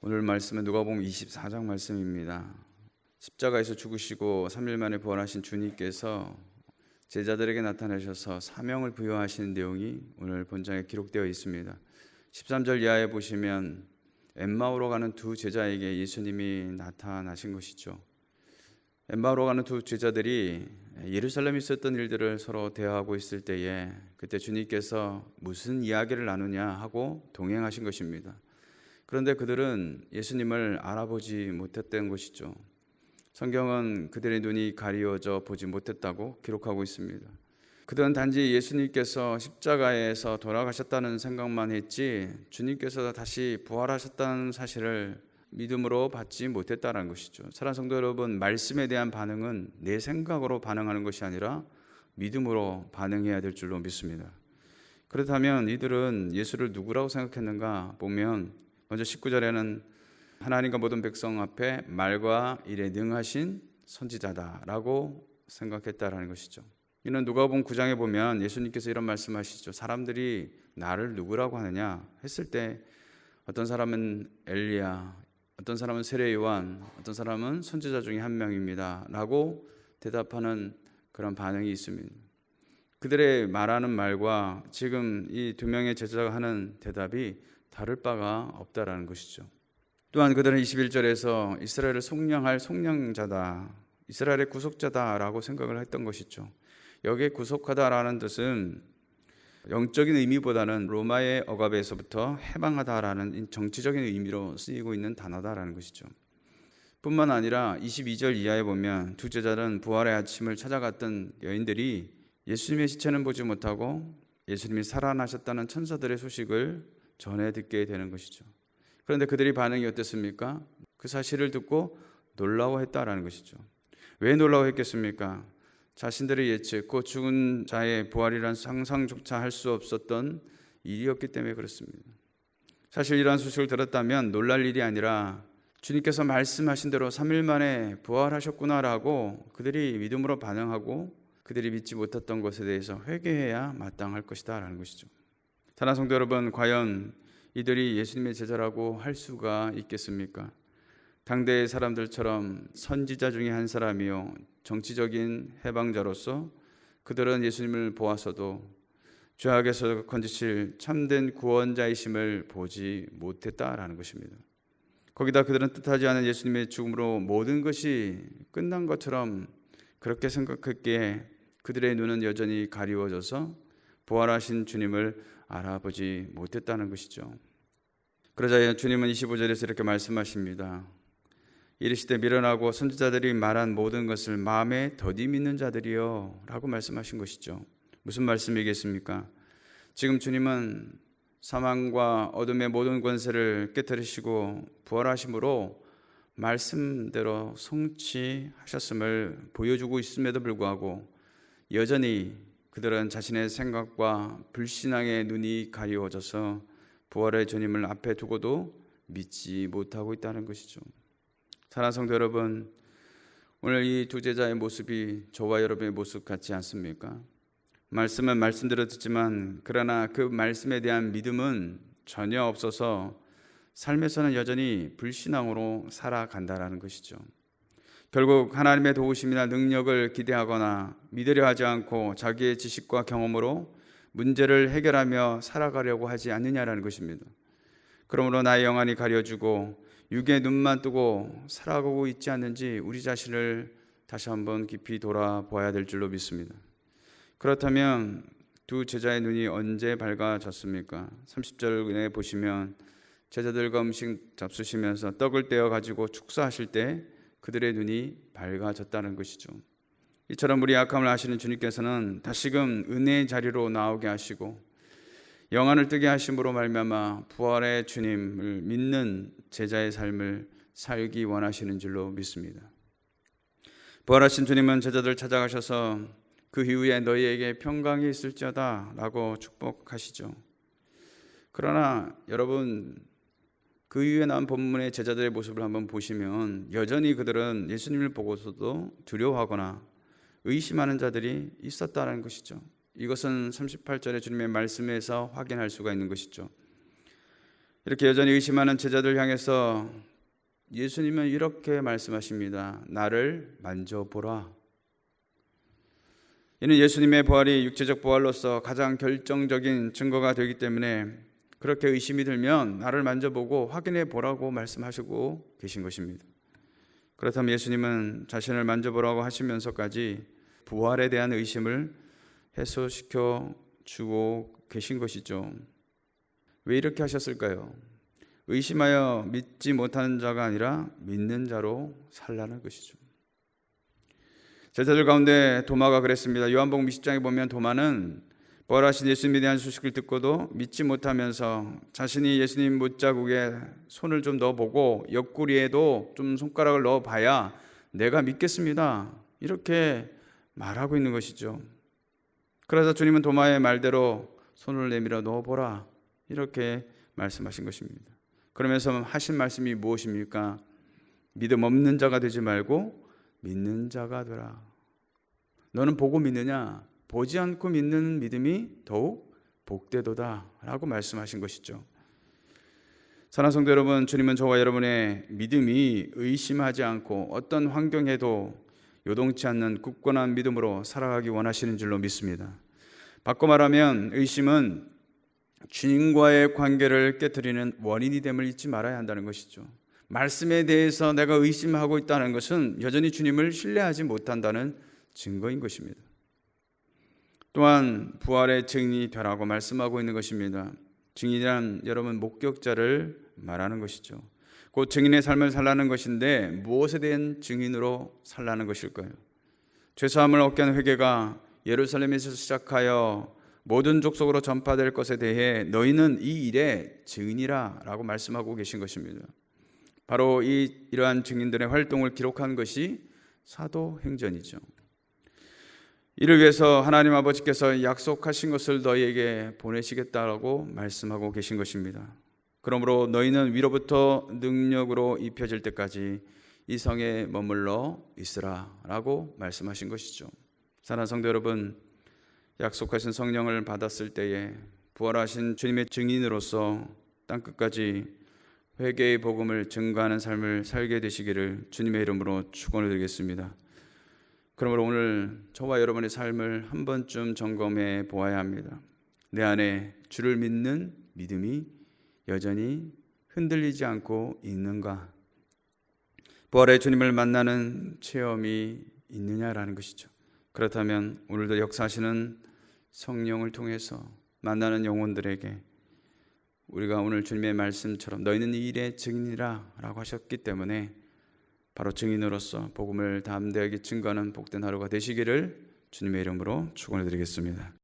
오늘 말씀은 누가복음 24장 말씀입니다. 십자가에서 죽으시고 3일 만에 부활하신 주님께서 제자들에게 나타나셔서 사명을 부여하시는 내용이 오늘 본장에 기록되어 있습니다. 13절 이하에 보시면 엠마오로 가는 두 제자에게 예수님이 나타나신 것이죠. 엠마오로 가는 두 제자들이 예루살렘에 있었던 일들을 서로 대화하고 있을 때에 그때 주님께서 무슨 이야기를 나누냐 하고 동행하신 것입니다. 그런데 그들은 예수님을 알아보지 못했던 것이죠. 성경은 그들의 눈이 가리워져 보지 못했다고 기록하고 있습니다. 그들은 단지 예수님께서 십자가에서 돌아가셨다는 생각만 했지 주님께서 다시 부활하셨다는 사실을 믿음으로 받지 못했다는 것이죠. 사랑하는 성도 여러분, 말씀에 대한 반응은 내 생각으로 반응하는 것이 아니라 믿음으로 반응해야 될 줄로 믿습니다. 그렇다면 이들은 예수를 누구라고 생각했는가 보면 먼저 19절에는 하나님과 모든 백성 앞에 말과 일에 능하신 선지자다라고 생각했다라는 것이죠. 이는 누가복음 9장에 보면 예수님께서 이런 말씀하시죠. 사람들이 나를 누구라고 하느냐 했을 때 어떤 사람은 엘리야, 어떤 사람은 세례 요한, 어떤 사람은 선지자 중에 한 명입니다 라고 대답하는 그런 반응이 있습니다. 그들의 말하는 말과 지금 이 두 명의 제자가 하는 대답이 다를 바가 없다라는 것이죠. 또한 그들은 21절에서 이스라엘을 속량할 속량자다, 이스라엘의 구속자다라고 생각을 했던 것이죠. 여기에 구속하다라는 뜻은 영적인 의미보다는 로마의 억압에서부터 해방하다라는 정치적인 의미로 쓰이고 있는 단어다라는 것이죠. 뿐만 아니라 22절 이하에 보면 두 제자는 부활의 아침을 찾아갔던 여인들이 예수님의 시체는 보지 못하고 예수님이 살아나셨다는 천사들의 소식을 전해 듣게 되는 것이죠. 그런데 그들의 반응이 어땠습니까? 그 사실을 듣고 놀라워했다라는 것이죠. 왜 놀라워했겠습니까? 자신들의 예측, 곧 죽은 자의 부활이란 상상조차 할 수 없었던 일이었기 때문에 그렇습니다. 사실 이러한 소식을 들었다면 놀랄 일이 아니라 주님께서 말씀하신 대로 3일 만에 부활하셨구나라고 그들이 믿음으로 반응하고 그들이 믿지 못했던 것에 대해서 회개해야 마땅할 것이다 라는 것이죠. 사랑하는 성도 여러분, 과연 이들이 예수님의 제자라고 할 수가 있겠습니까? 당대의 사람들처럼 선지자 중에 한 사람이요 정치적인 해방자로서 그들은 예수님을 보아서도 죄악에서 건지실 참된 구원자이심을 보지 못했다라는 것입니다. 거기다 그들은 뜻하지 않은 예수님의 죽음으로 모든 것이 끝난 것처럼 그렇게 생각했기에 그들의 눈은 여전히 가리워져서 부활하신 주님을 알아보지 못했다는 것이죠. 그러자 주님은 25절에서 이렇게 말씀하십니다. 이르시되 미련하고 선지자들이 말한 모든 것을 마음에 더디 믿는 자들이여 라고 말씀하신 것이죠. 무슨 말씀이겠습니까? 지금 주님은 사망과 어둠의 모든 권세를 깨뜨리시고 부활하심으로 말씀대로 성취하셨음을 보여주고 있음에도 불구하고 여전히 그들은 자신의 생각과 불신앙의 눈이 가리워져서 부활의 주님을 앞에 두고도 믿지 못하고 있다는 것이죠. 사랑하는 성도 여러분, 오늘 이 두 제자의 모습이 저와 여러분의 모습 같지 않습니까? 말씀은 말씀대로 듣지만 그러나 그 말씀에 대한 믿음은 전혀 없어서 삶에서는 여전히 불신앙으로 살아간다라는 것이죠. 결국 하나님의 도우심이나 능력을 기대하거나 믿으려 하지 않고 자기의 지식과 경험으로 문제를 해결하며 살아가려고 하지 않느냐라는 것입니다. 그러므로 나의 영안이 가려지고 육의 눈만 뜨고 살아가고 있지 않는지 우리 자신을 다시 한번 깊이 돌아보아야 될 줄로 믿습니다. 그렇다면 두 제자의 눈이 언제 밝아졌습니까? 30절에 보시면 제자들과 음식 잡수시면서 떡을 떼어 가지고 축사하실 때 그들의 눈이 밝아졌다는 것이죠. 이처럼 우리 약함을 아시는 주님께서는 다시금 은혜의 자리로 나오게 하시고 영안을 뜨게 하심으로 말미암아 부활의 주님을 믿는 제자의 삶을 살기 원하시는 줄로 믿습니다. 부활하신 주님은 제자들을 찾아가셔서 그 이후에 너희에게 평강이 있을지어다 라고 축복하시죠. 그러나 여러분, 그 이후에 나온 본문의 제자들의 모습을 한번 보시면 여전히 그들은 예수님을 보고서도 두려워하거나 의심하는 자들이 있었다는 것이죠. 이것은 38절의 주님의 말씀에서 확인할 수가 있는 것이죠. 이렇게 여전히 의심하는 제자들 향해서 예수님은 이렇게 말씀하십니다. 나를 만져보라. 이는 예수님의 부활이 육체적 부활로서 가장 결정적인 증거가 되기 때문에 그렇게 의심이 들면 나를 만져보고 확인해 보라고 말씀하시고 계신 것입니다. 그렇다면 예수님은 자신을 만져보라고 하시면서까지 부활에 대한 의심을 해소시켜 주고 계신 것이죠. 왜 이렇게 하셨을까요? 의심하여 믿지 못하는 자가 아니라 믿는 자로 살라는 것이죠. 제자들 가운데 도마가 그랬습니다. 요한복음 20장에 보면 도마는 부활하신 예수님에 대한 소식을 듣고도 믿지 못하면서 자신이 예수님 못자국에 손을 좀 넣어보고 옆구리에도 좀 손가락을 넣어봐야 내가 믿겠습니다. 이렇게 말하고 있는 것이죠. 그러자 주님은 도마의 말대로 손을 내밀어 넣어보라 이렇게 말씀하신 것입니다. 그러면서 하신 말씀이 무엇입니까? 믿음 없는 자가 되지 말고 믿는 자가 되라. 너는 보고 믿느냐? 보지 않고 믿는 믿음이 더욱 복되도다 라고 말씀하신 것이죠. 사랑하는 성도 여러분, 주님은 저와 여러분의 믿음이 의심하지 않고 어떤 환경에도 요동치 않는 굳건한 믿음으로 살아가기 원하시는 줄로 믿습니다. 바꿔 말하면 의심은 주님과의 관계를 깨뜨리는 원인이 됨을 잊지 말아야 한다는 것이죠. 말씀에 대해서 내가 의심하고 있다는 것은 여전히 주님을 신뢰하지 못한다는 증거인 것입니다. 또한 부활의 증인이 되라고 말씀하고 있는 것입니다. 증인이란 여러분 목격자를 말하는 것이죠. 곧 증인의 삶을 살라는 것인데 무엇에 대한 증인으로 살라는 것일까요? 죄사함을 얻게 하는 회개가 예루살렘에서 시작하여 모든 족속으로 전파될 것에 대해 너희는 이 일의 증인이라 라고 말씀하고 계신 것입니다. 바로 이러한 증인들의 활동을 기록한 것이 사도행전이죠. 이를 위해서 하나님 아버지께서 약속하신 것을 너희에게 보내시겠다라고 말씀하고 계신 것입니다. 그러므로 너희는 위로부터 능력으로 입혀질 때까지 이 성에 머물러 있으라 라고 말씀하신 것이죠. 사랑하는 성도 여러분, 약속하신 성령을 받았을 때에 부활하신 주님의 증인으로서 땅끝까지 회개의 복음을 증거하는 삶을 살게 되시기를 주님의 이름으로 축원을 드리겠습니다. 그러므로 오늘 저와 여러분의 삶을 한 번쯤 점검해 보아야 합니다. 내 안에 주를 믿는 믿음이 여전히 흔들리지 않고 있는가? 부활의 주님을 만나는 체험이 있느냐라는 것이죠. 그렇다면 오늘도 역사하시는 성령을 통해서 만나는 영혼들에게 우리가 오늘 주님의 말씀처럼 너희는 이 일의 증인이라 라고 하셨기 때문에 바로 증인으로서 복음을 담대하게 증거하는 복된 하루가 되시기를 주님의 이름으로 축원해 드리겠습니다.